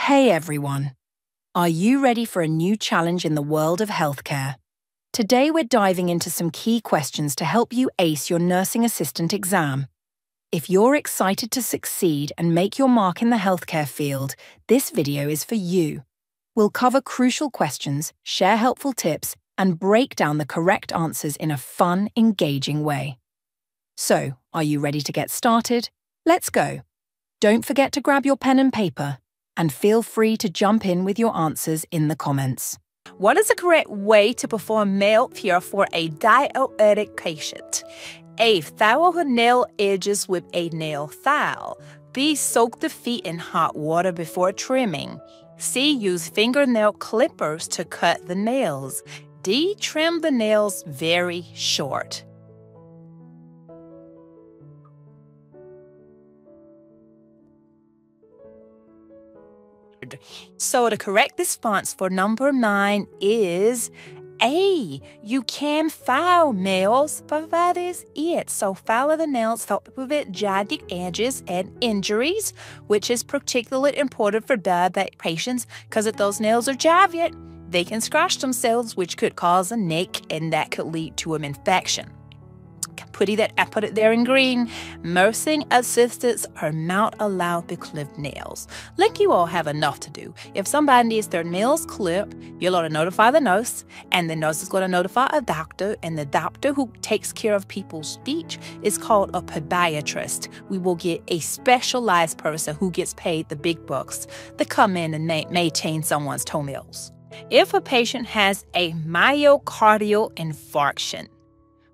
Hey everyone! Are you ready for a new challenge in the world of healthcare? Today we're diving into some key questions to help you ace your nursing assistant exam. If you're excited to succeed and make your mark in the healthcare field, this video is for you. We'll cover crucial questions, share helpful tips, and break down the correct answers in a fun, engaging way. So, are you ready to get started? Let's go! Don't forget to grab your pen and paper, and feel free to jump in with your answers in the comments. What is the correct way to perform nail care for a diabetic patient? A. File her nail edges with a nail file. B. Soak the feet in hot water before trimming. C. Use fingernail clippers to cut the nails. D. Trim the nails very short. So the correct response for number 9 is A. You can file nails, but that is it. So file the nails help to prevent jagged edges and injuries, which is particularly important for diabetic patients because if those nails are jagged, they can scratch themselves, which could cause a nick, and that could lead to an infection. I put it there in green. Nursing assistants are not allowed to clip nails. Like you all have enough to do. If somebody needs their nails clipped, you're going to notify the nurse, and the nurse is going to notify a doctor, and the doctor who takes care of people's speech is called a podiatrist. We will get a specialized person who gets paid the big bucks to come in and maintain someone's toenails. If a patient has a myocardial infarction,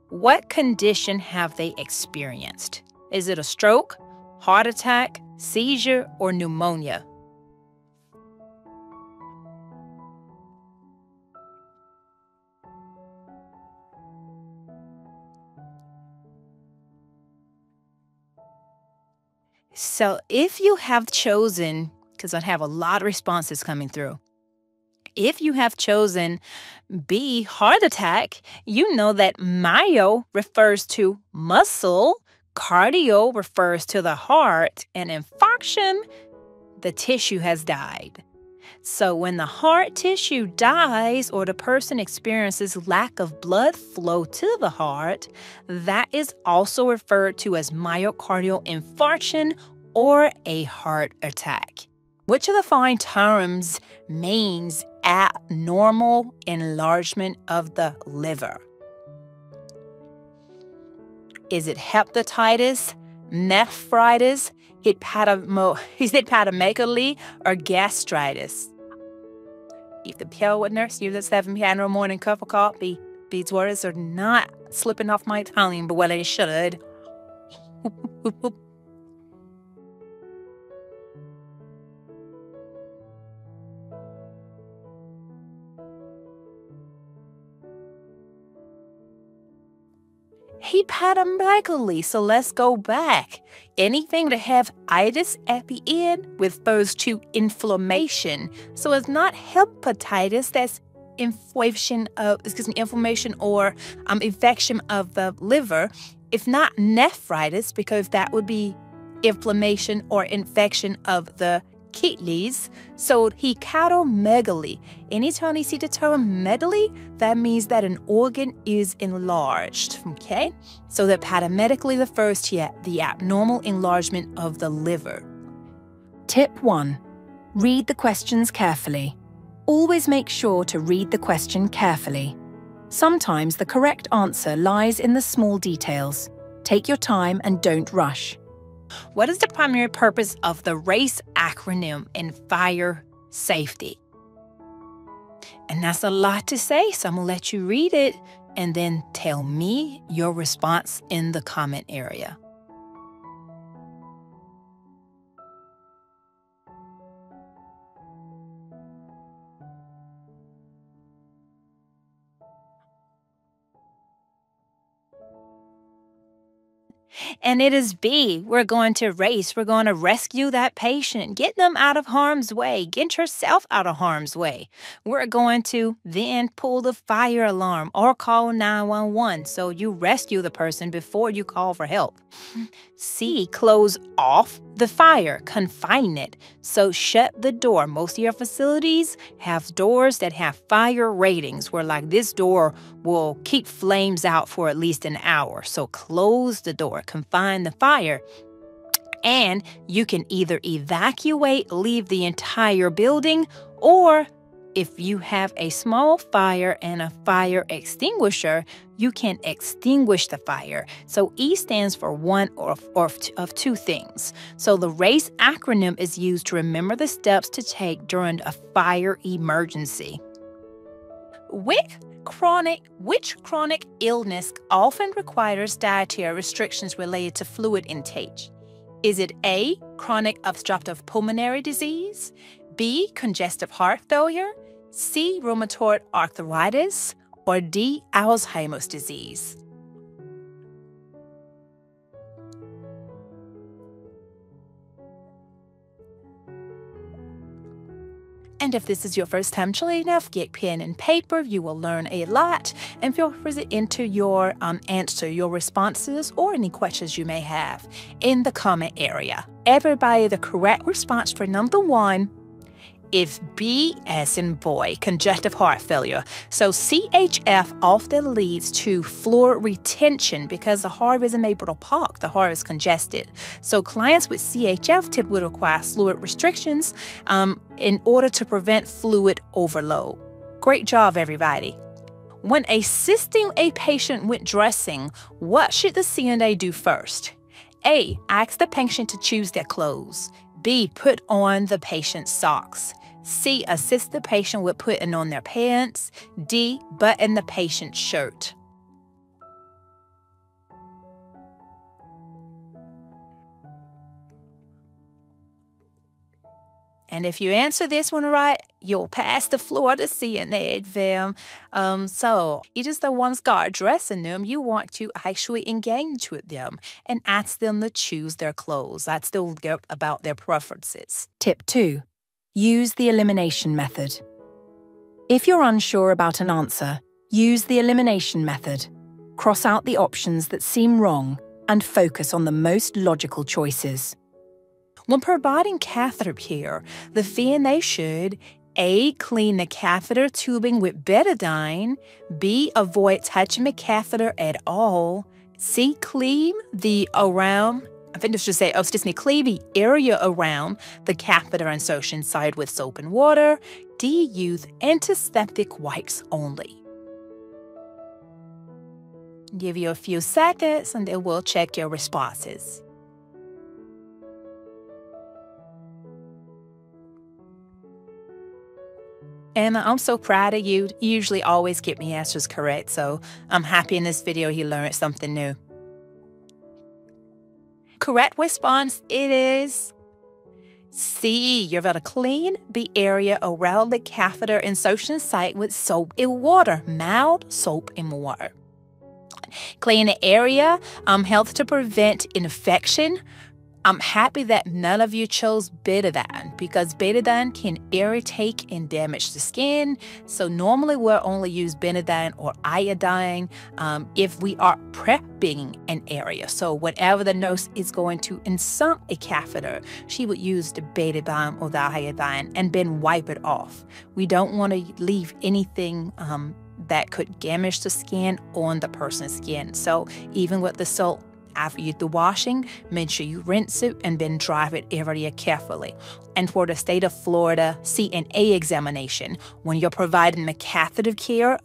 what condition have they experienced? Is it a stroke, heart attack, seizure, or pneumonia? So if you have chosen, because I have a lot of responses coming through, if you have chosen B, heart attack, you know that myo refers to muscle, cardio refers to the heart, and infarction, the tissue has died. So when the heart tissue dies or the person experiences lack of blood flow to the heart, that is also referred to as myocardial infarction or a heart attack. Which of the following terms means abnormal enlargement of the liver? Is it hepatitis, nephritis, hepatomegaly, or gastritis? If the pill with nurse use at 7 p.m. in the morning cup of coffee, these words are not slipping off my tongue, but well, they should. Hepatomegaly. So let's go back. Anything that have itis at the end refers to inflammation. So it's not hepatitis, that's inflammation or infection of the liver. If not nephritis, because that would be inflammation or infection of the kidneys. So hepatomegaly. Anytime you see the term megaly, that means that an organ is enlarged, okay? So the hepatomegaly refers to the abnormal enlargement of the liver. Tip 1. Read the questions carefully. Always make sure to read the question carefully. Sometimes the correct answer lies in the small details. Take your time and don't rush. What is the primary purpose of the RACE acronym in fire safety? And that's a lot to say, so I'm going to let you read it and then tell me your response in the comment area. And it is B. We're going to race. We're going to rescue that patient. Get them out of harm's way. Get yourself out of harm's way. We're going to then pull the fire alarm or call 911 so you rescue the person before you call for help. C. Close off the fire. Confine it. So shut the door. Most of your facilities have doors that have fire ratings where like this door will keep flames out for at least an hour. So close the door. Confine the fire. And you can either evacuate, leave the entire building, or if you have a small fire and a fire extinguisher, you can extinguish the fire. So E stands for one of two things. So the RACE acronym is used to remember the steps to take during a fire emergency. Which chronic illness often requires dietary restrictions related to fluid intake? Is it A, chronic obstructive pulmonary disease, B, congestive heart failure, C, rheumatoid arthritis, or D, Alzheimer's disease? And if this is your first time joining us, get pen and paper. You will learn a lot. And feel free to enter your answer, your responses, or any questions you may have in the comment area. Everybody, the correct response for number 1 is B as in boy, congestive heart failure. So CHF often leads to fluid retention because the heart isn't able to pump. The heart is congested. So clients with CHF typically require fluid restrictions in order to prevent fluid overload. Great job, everybody. When assisting a patient with dressing, what should the CNA do first? A, ask the patient to choose their clothes. B, put on the patient's socks. C, assist the patient with putting on their pants. D, button the patient's shirt. And if you answer this one right, you'll pass the floor to CNA exam. So it is the ones God dressing them. You want to actually engage with them and ask them to choose their clothes. That's still about their preferences. Tip 2. Use the elimination method. If you're unsure about an answer, use the elimination method. Cross out the options that seem wrong and focus on the most logical choices. When providing catheter care, the CNA should A, clean the catheter tubing with betadine, B, avoid touching the catheter at all, C, clean the area around the catheter insertion site with soap and water, D, use antiseptic wipes only. Give you a few seconds and then we'll check your responses. And I'm so proud of you. You usually always get me answers correct, so I'm happy in this video you learned something new. Correct response, it is C. You're going to clean the area around the catheter insertion site with soap and water, mild soap and water. Clean the area, helps to prevent infection. I'm happy that none of you chose betadine because betadine can irritate and damage the skin. So normally we'll only use betadine or iodine if we are prepping an area. So whenever the nurse is going to insert a catheter, she would use the betadine or the iodine and then wipe it off. We don't want to leave anything that could damage the skin on the person's skin. So even with the soap, after you do the washing, make sure you rinse it and then dry it area carefully. And for the state of Florida CNA examination, when you're providing the catheter care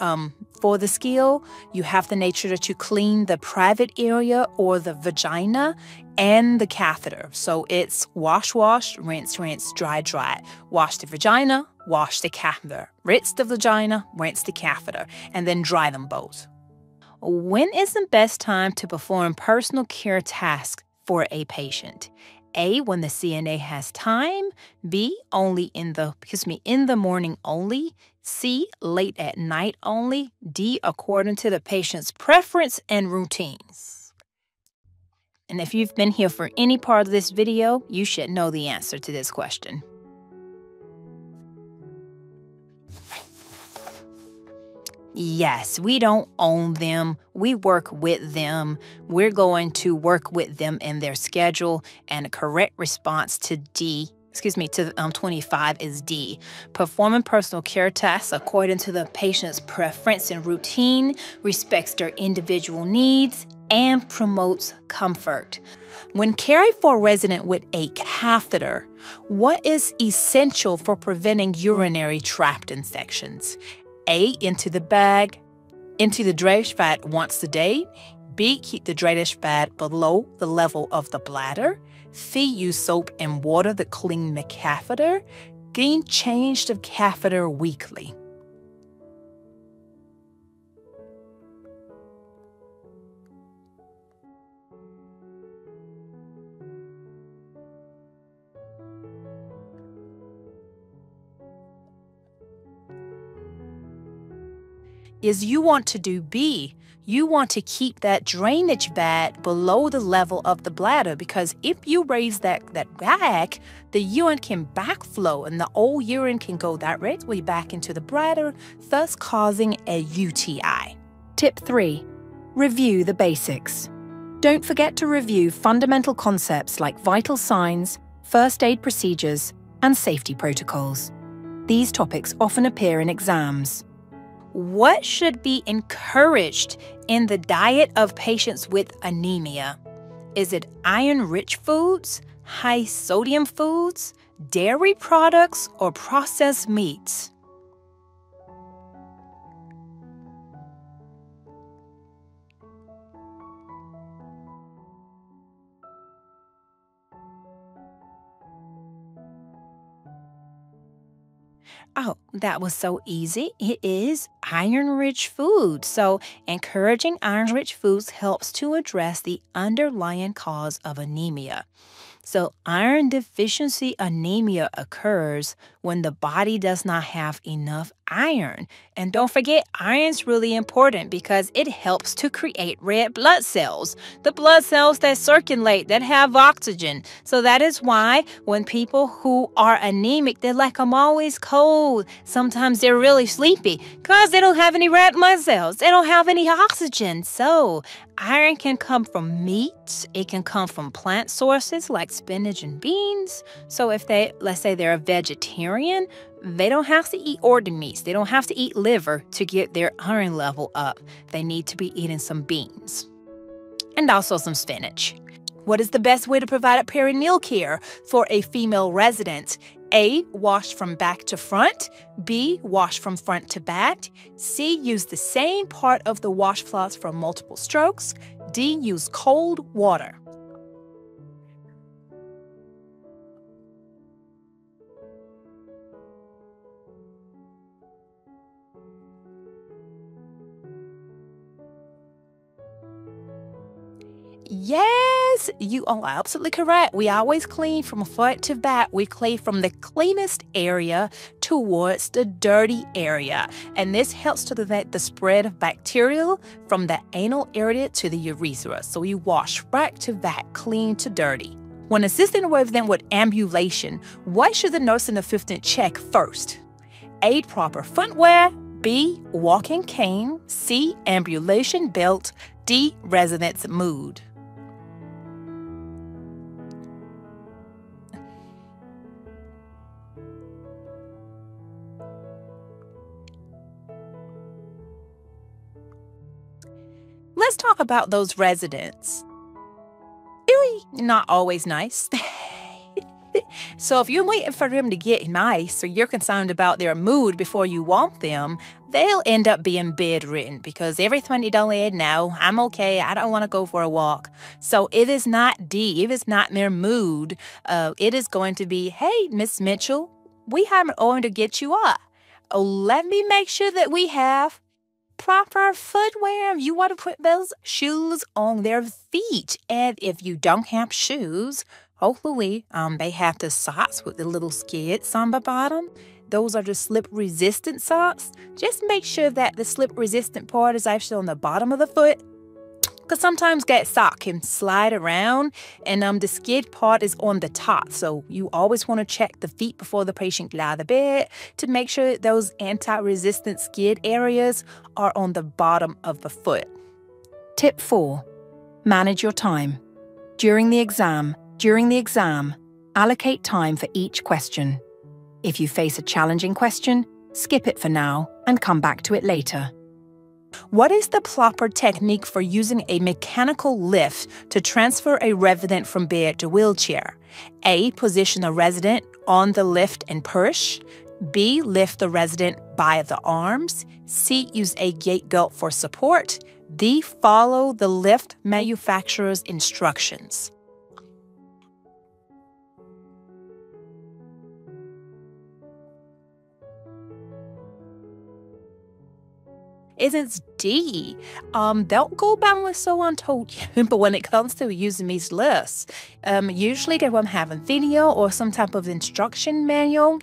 for the skill, you have to make sure that you clean the private area or the vagina and the catheter. So it's wash, rinse, dry. Wash the vagina, wash the catheter. Rinse the vagina, rinse the catheter, and then dry them both. When is the best time to perform personal care tasks for a patient? A, when the CNA has time. B, in the morning only. C, late at night only. D, according to the patient's preference and routines. And if you've been here for any part of this video, you should know the answer to this question. Yes, we don't own them. We work with them. We're going to work with them in their schedule. And the correct response to 25 is D. Performing personal care tasks according to the patient's preference and routine, respects their individual needs, and promotes comfort. When caring for a resident with a catheter, what is essential for preventing urinary tract infections? A, into the drainage pad once a day. B, keep the drainage pad below the level of the bladder. C, use soap and water to clean the catheter. D, change the catheter weekly. Is you want to do B. You want to keep that drainage bag below the level of the bladder, because if you raise that bag, the urine can backflow and the old urine can go directly back into the bladder, thus causing a UTI. Tip 3. Review the basics. Don't forget to review fundamental concepts like vital signs, first aid procedures, and safety protocols. These topics often appear in exams. What should be encouraged in the diet of patients with anemia? Is it iron-rich foods, high-sodium foods, dairy products, or processed meats? Oh, that was so easy. It is iron-rich food. So encouraging iron-rich foods helps to address the underlying cause of anemia. So iron deficiency anemia occurs when the body does not have enough iron. And don't forget, iron's really important because it helps to create red blood cells, the blood cells that circulate, that have oxygen. So that is why when people who are anemic, they're like, I'm always cold. Sometimes they're really sleepy because they don't have any red blood cells. They don't have any oxygen. So iron can come from meat. It can come from plant sources like spinach and beans. So if let's say they're a vegetarian, they don't have to eat organ meats. They don't have to eat liver to get their iron level up. They need to be eating some beans and also some spinach. What is the best way to provide a perinatal care for a female resident? A, wash from back to front. B, wash from front to back. C, use the same part of the washcloth for multiple strokes. D, use cold water. Yes, you are absolutely correct. We always clean from front to back. We clean from the cleanest area towards the dirty area. And this helps to prevent the spread of bacteria from the anal area to the urethra. So you wash back to back, clean to dirty. When assisting a resident with ambulation, what should the nursing assistant check first? A, proper footwear. B, walking cane. C, ambulation belt. D, resident's mood. Let's talk about those residents. Really not always nice. So if you're waiting for them to get nice or you're concerned about their mood before you want them, they'll end up being bedridden because everything you don't know, I'm okay, I don't want to go for a walk. So it is not D, it is not their mood. It is going to be, hey, Miss Mitchell, we haven't ordered to get you up. Oh, let me make sure that we have proper footwear. You want to put those shoes on their feet. And if you don't have shoes, hopefully they have the socks with the little skids on the bottom. Those are the slip-resistant socks. Just make sure that the slip-resistant part is actually on the bottom of the foot. Because sometimes that sock can slide around, and the skid part is on the top. So you always want to check the feet before the patient get out of the bed to make sure those anti-resistant skid areas are on the bottom of the foot. Tip 4. Manage your time. During the exam, allocate time for each question. If you face a challenging question, skip it for now and come back to it later. What is the proper technique for using a mechanical lift to transfer a resident from bed to wheelchair? A. Position the resident on the lift and push. B. Lift the resident by the arms. C. Use a gate belt for support. D. Follow the lift manufacturer's instructions. It's D. Don't go by what someone told you, but when it comes to using these lifts, usually they won't have a video or some type of instruction manual.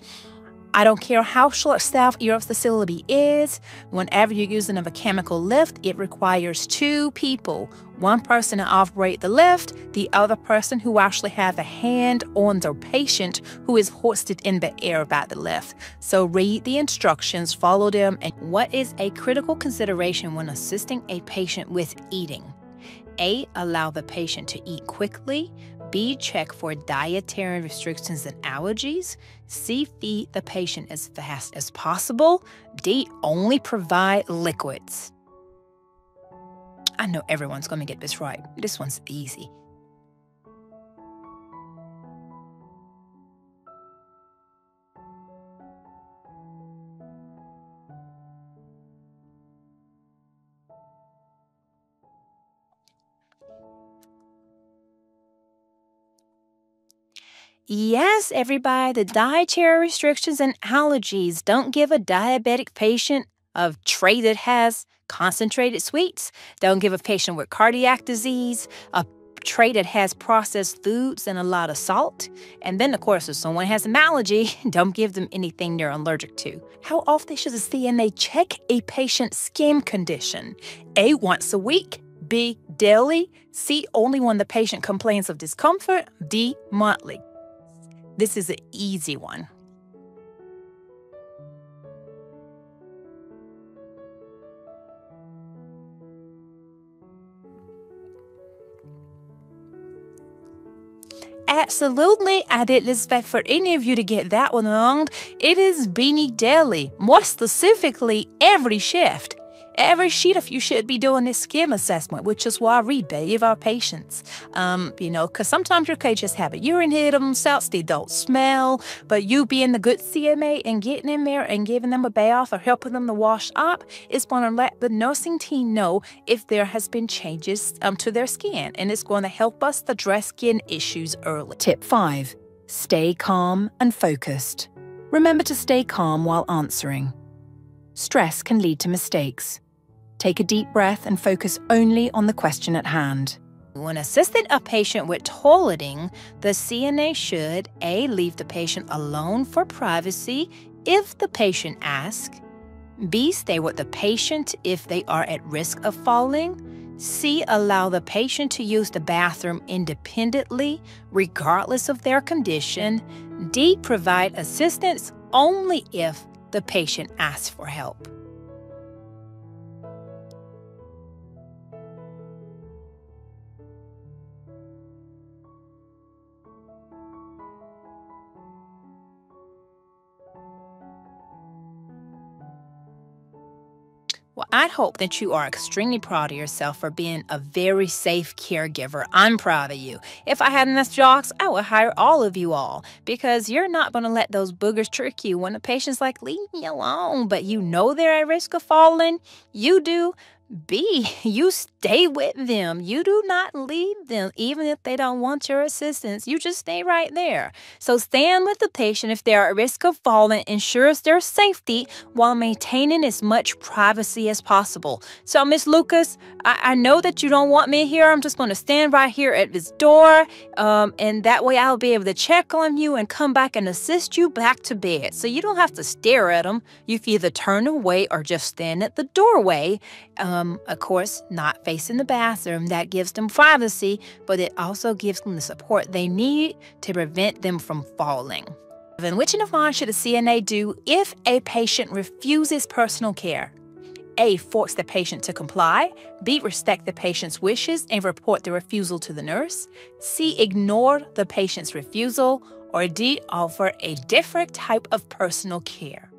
I don't care how short-staffed your facility is. Whenever you're using a mechanical lift, it requires 2 people. One person to operate the lift, the other person who actually has a hand on the patient who is hoisted in the air by the lift. So read the instructions, follow them. And what is a critical consideration when assisting a patient with eating? A. Allow the patient to eat quickly. B. Check for dietary restrictions and allergies. C. Feed the patient as fast as possible. D. Only provide liquids. I know everyone's going to get this right. This one's easy. Yes, everybody, the dietary restrictions and allergies. Don't give a diabetic patient a tray that has concentrated sweets. Don't give a patient with cardiac disease a tray that has processed foods and a lot of salt. And then, of course, if someone has an allergy, don't give them anything they're allergic to. How often should a CNA check a patient's skin condition? A. Once a week. B. Daily. C. Only when the patient complains of discomfort. D. Monthly. This is an easy one. Absolutely, I didn't expect for any of you to get that one wrong. It is Beanie Daily, more specifically every shift. Every shift you should be doing this skin assessment, which is why we bathe our patients. Because sometimes your kids just have a urine hit themselves, they don't smell, but you being the good CNA and getting in there and giving them a bath or helping them to wash up is going to let the nursing team know if there has been changes to their skin, and it's going to help us address skin issues early. Tip 5. Stay calm and focused. Remember to stay calm while answering. Stress can lead to mistakes. Take a deep breath and focus only on the question at hand. When assisting a patient with toileting, the CNA should A. Leave the patient alone for privacy if the patient asks. B. Stay with the patient if they are at risk of falling. C. Allow the patient to use the bathroom independently, regardless of their condition. D. Provide assistance only if the patient asks for help. Well, I hope that you are extremely proud of yourself for being a very safe caregiver. I'm proud of you. If I had enough jocks, I would hire all of you all, because you're not going to let those boogers trick you when the patient's like, leave me alone, but you know they're at risk of falling. You do. B, you stay with them. You do not leave them, even if they don't want your assistance. You just stay right there. So stand with the patient if they are at risk of falling, ensures their safety while maintaining as much privacy as possible. So, Miss Lucas, I know that you don't want me here. I'm just going to stand right here at this door, and that way I'll be able to check on you and come back and assist you back to bed. So you don't have to stare at them. You can either turn away or just stand at the doorway. Of course, not facing the bathroom. That gives them privacy, but it also gives them the support they need to prevent them from falling. And which intervention should a CNA do if a patient refuses personal care? A. Force the patient to comply. B. Respect the patient's wishes and report the refusal to the nurse. C. Ignore the patient's refusal. Or D. Offer a different type of personal care.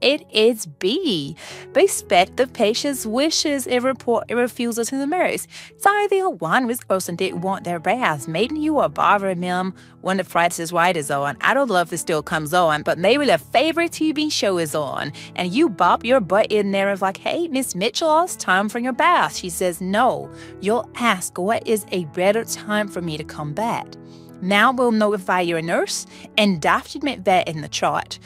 It is B. Respect the patient's wishes and report a refusal to the nurse. Sorry, the one this person didn't want their bath. Maybe you are bothering them when the Price is Right is on. I don't know if it still comes on, but maybe their favorite TV show is on. And you bop your butt in there and like, hey, Miss Mitchell, it's time for your bath. She says no. You'll ask, what is a better time for me to come back? Now we'll notify your nurse and document that in the chart.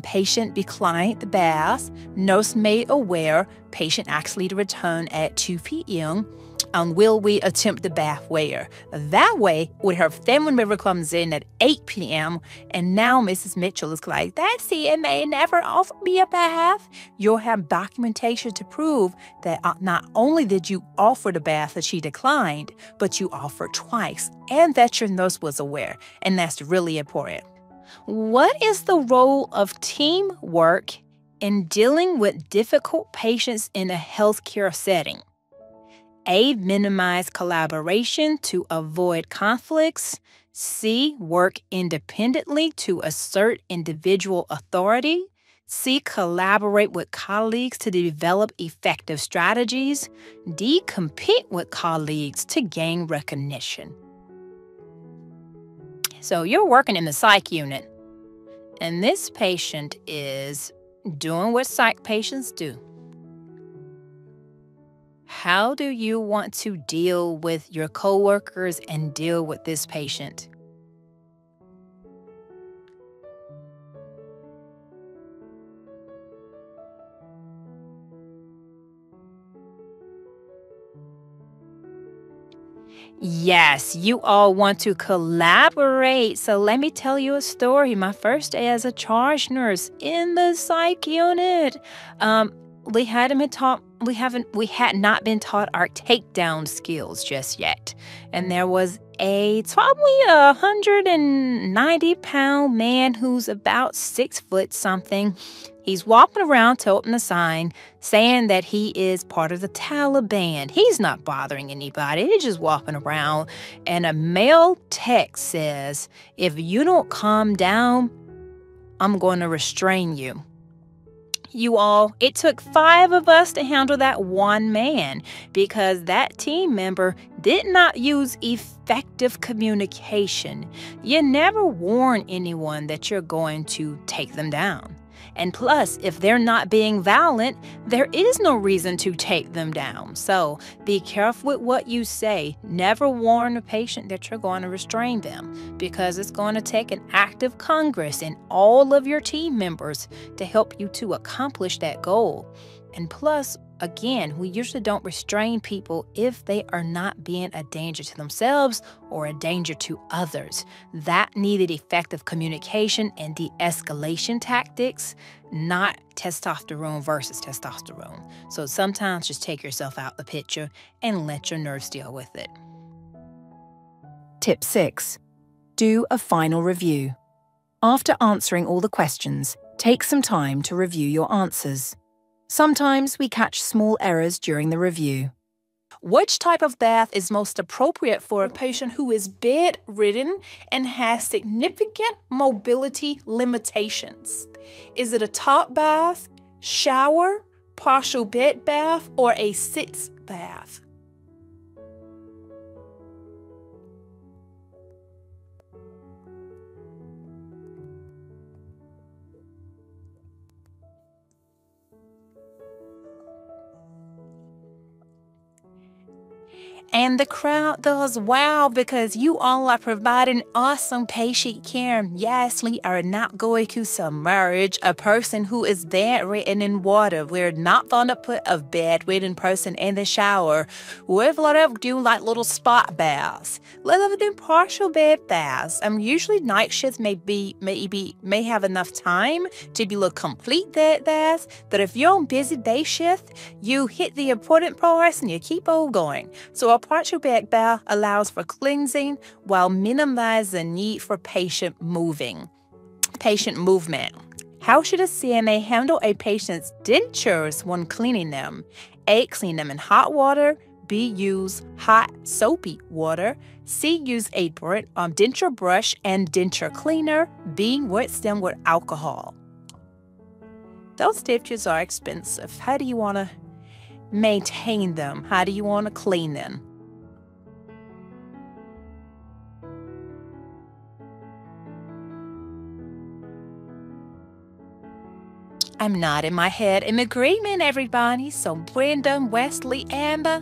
Patient declined the bath. Nurse made aware. Patient actually to return at 2 p.m. Will we attempt the bath where? That way, when her family member comes in at 8 p.m., and now Mrs. Mitchell is like, that CNA never offered me a bath, you'll have documentation to prove that not only did you offer the bath that she declined, but you offered twice, and that your nurse was aware, and that's really important. What is the role of teamwork in dealing with difficult patients in a healthcare setting? A. Minimize collaboration to avoid conflicts. C. Work independently to assert individual authority. C. Collaborate with colleagues to develop effective strategies. D. Compete with colleagues to gain recognition. So you're working in the psych unit, and this patient is doing what psych patients do. How do you want to deal with your coworkers and deal with this patient? Yes, you all want to collaborate. So let me tell you a story. My first day as a charge nurse in the psych unit. We hadn't been taught. We had not been taught our takedown skills just yet, and there was probably 190-pound man who's about 6 foot something. He's walking around toting a sign saying that he is part of the Taliban. He's not bothering anybody. He's just walking around. And a male tech says, if you don't calm down, I'm going to restrain you. You all, it took 5 of us to handle that one man because that team member did not use effective communication. You never warn anyone that you're going to take them down. And plus, if they're not being violent, there is no reason to take them down. So be careful with what you say. Never warn a patient that you're going to restrain them because it's going to take an active Congress and all of your team members to help you to accomplish that goal. And plus, again, we usually don't restrain people if they are not being a danger to themselves or a danger to others. That needed effective communication and de-escalation tactics, not testosterone versus testosterone. So sometimes just take yourself out the picture and let your nurse deal with it. Tip 6. Do a final review. After answering all the questions, take some time to review your answers. Sometimes we catch small errors during the review. Which type of bath is most appropriate for a patient who is bedridden and has significant mobility limitations? Is it a top bath, shower, partial bed bath, or a sitz bath? And the crowd does well because you all are providing awesome patient care. Yes, we are not going to submerge a person who is bedridden in water. We're not going to put a bedridden person in the shower. We've let them do like little spot baths. Let them do partial bed baths. Usually night shifts may have enough time to be little complete bed baths. But if you're on busy day shift, you hit the important parts and you keep on going. So a partial bed bath allows for cleansing while minimizing the need for patient movement. How should a CNA handle a patient's dentures when cleaning them? A. Clean them in hot water. B. Use hot, soapy water. C. Use a denture brush and denture cleaner. B. Rinse them with alcohol. Those dentures are expensive. How do you want to maintain them? How do you want to clean them? I'm nodding my head in agreement, everybody. So Brendan, Wesley, Amber,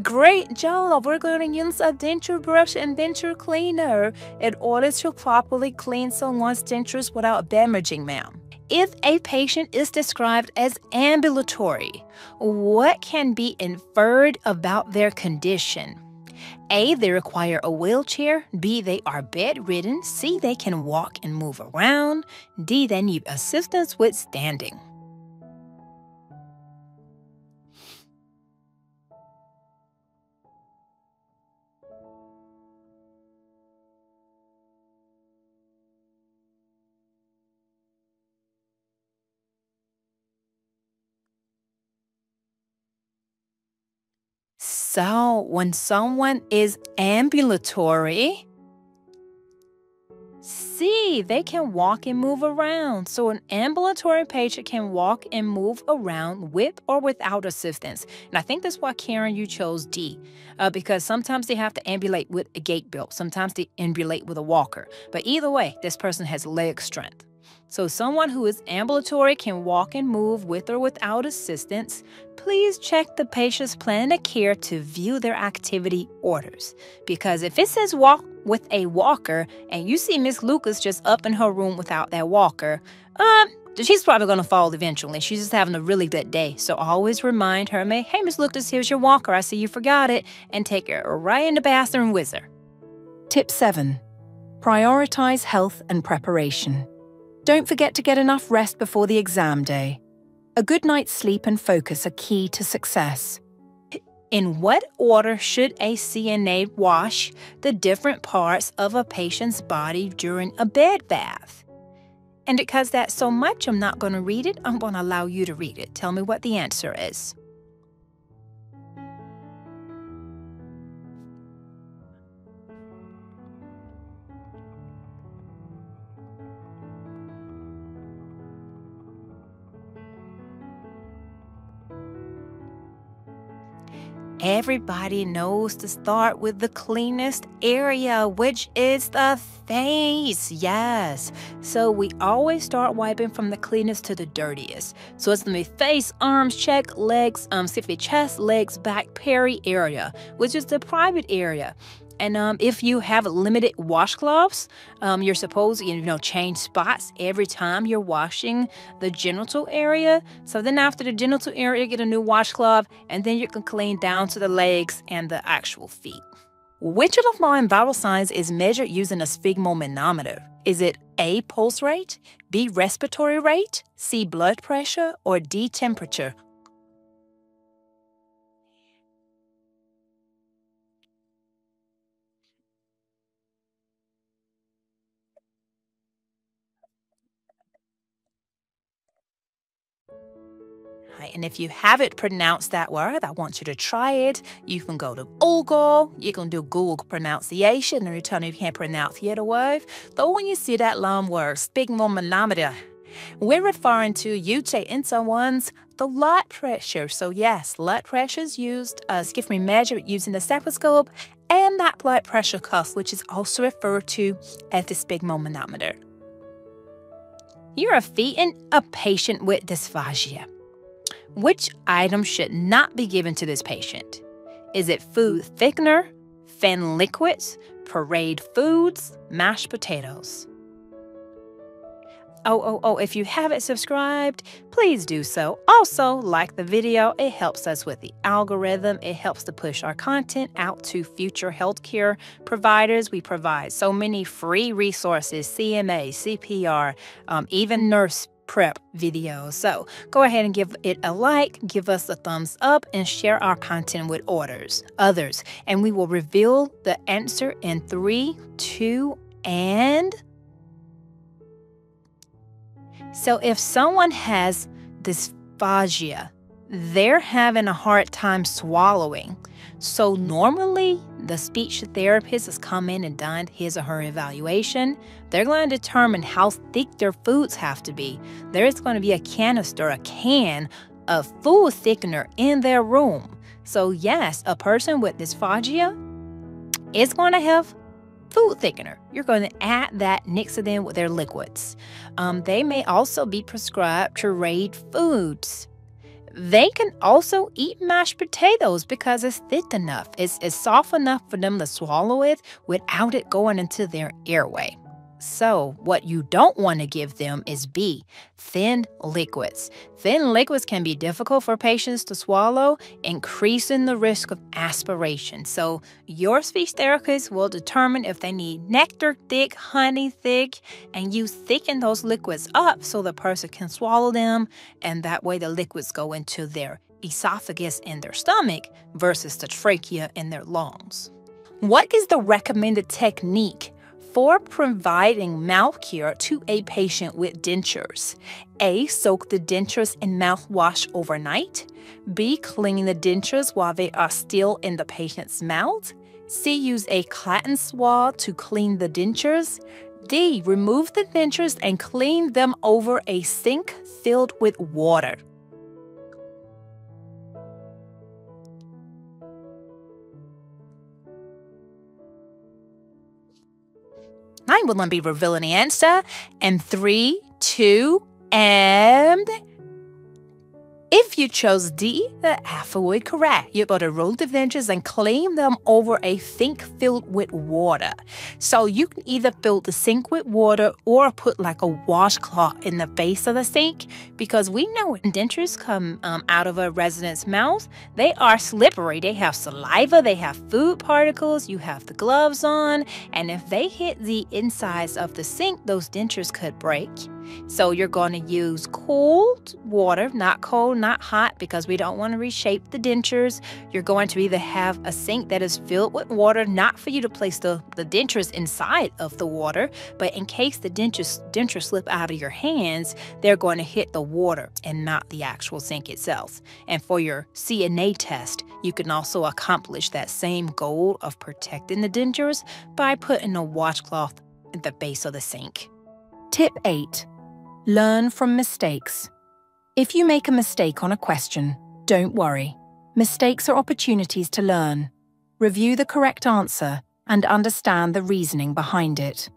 great job. We're going to use a denture brush and denture cleaner in order to properly clean someone's dentures without damaging them. If a patient is described as ambulatory, what can be inferred about their condition? A. They require a wheelchair. B. They are bedridden. C. They can walk and move around. D. They need assistance with standing. So, when someone is ambulatory, C, they can walk and move around. So, an ambulatory patient can walk and move around with or without assistance. And I think that's why, Karen, you chose D, because sometimes they have to ambulate with a gait belt. Sometimes they ambulate with a walker. But either way, this person has leg strength. So someone who is ambulatory can walk and move with or without assistance. Please check the patient's plan of care to view their activity orders. Because if it says walk with a walker and you see Miss Lucas just up in her room without that walker, she's probably going to fall eventually. She's just having a really good day. So always remind her, hey, Miss Lucas, here's your walker. I see you forgot it. And take her right in the bathroom with her. Tip 7. Prioritize health and preparation. Don't forget to get enough rest before the exam day. A good night's sleep and focus are key to success. In what order should a CNA wash the different parts of a patient's body during a bed bath? And because that's so much, I'm not going to read it. I'm going to allow you to read it. Tell me what the answer is. Everybody knows to start with the cleanest area, which is the face. Yes. So we always start wiping from the cleanest to the dirtiest. So it's going to be face, arms, check, legs, chest, legs, back, peri area, which is the private area. And if you have limited washcloths, you're supposed to, change spots every time you're washing the genital area. So then after the genital area, get a new washcloth, and then you can clean down to the legs and the actual feet. Which of the following vital signs is measured using a sphygmomanometer? Is it A, pulse rate, B, respiratory rate, C, blood pressure, or D, temperature? And if you haven't pronounced that word, I want you to try it. You can go to Google. You can do Google pronunciation, or you tell me you can't pronounce the other word. Though when you see that long word, sphygmomanometer, we're referring to you taking someone's blood pressure. So yes, blood pressure is measured using the stethoscope and that blood pressure cuff, which is also referred to as the sphygmomanometer. You're feeding a patient with dysphagia. Which item should not be given to this patient? Is it food thickener, thin liquids, pureed foods, mashed potatoes? Oh, if you haven't subscribed, please do so. Also, like the video. It helps us with the algorithm. It helps to push our content out to future healthcare providers. We provide so many free resources, CNA, CPR, even nurse prep videos. So go ahead and give it a like, give us a thumbs up, and share our content with others. And we will reveal the answer in 3, 2, and... So if someone has dysphagia, they're having a hard time swallowing. So normally the speech therapist has come in and done his or her evaluation. They're going to determine how thick their foods have to be. There is going to be a canister, a can of food thickener in their room. So yes, a person with dysphagia is going to have food thickener. You're going to add that next to them with their liquids. They may also be prescribed pureed foods. They can also eat mashed potatoes because it's thick enough. It's soft enough for them to swallow it without it going into their airway. So what you don't want to give them is B, thin liquids. Thin liquids can be difficult for patients to swallow, increasing the risk of aspiration. So your speech therapist will determine if they need nectar thick, honey thick, and you thicken those liquids up so the person can swallow them, and that way the liquids go into their esophagus and their stomach versus the trachea in their lungs. What is the recommended technique for providing mouth care to a patient with dentures? A, soak the dentures in mouthwash overnight. B, clean the dentures while they are still in the patient's mouth. C, use a cotton swab to clean the dentures. D, remove the dentures and clean them over a sink filled with water. I will be revealing the answer in 3, 2, and... If you chose D, the absolutely correct. You're going to roll the dentures and clean them over a sink filled with water. So you can either fill the sink with water or put like a washcloth in the base of the sink, because we know when dentures come out of a resident's mouth, they are slippery. They have saliva, they have food particles, you have the gloves on, and if they hit the insides of the sink, those dentures could break. So you're going to use cold water, not cold, not hot, because we don't want to reshape the dentures. You're going to either have a sink that is filled with water, not for you to place the dentures inside of the water, but in case the dentures slip out of your hands, they're going to hit the water and not the actual sink itself. And for your CNA test, you can also accomplish that same goal of protecting the dentures by putting a washcloth at the base of the sink. Tip 8. Learn from mistakes. If you make a mistake on a question, don't worry. Mistakes are opportunities to learn. Review the correct answer and understand the reasoning behind it.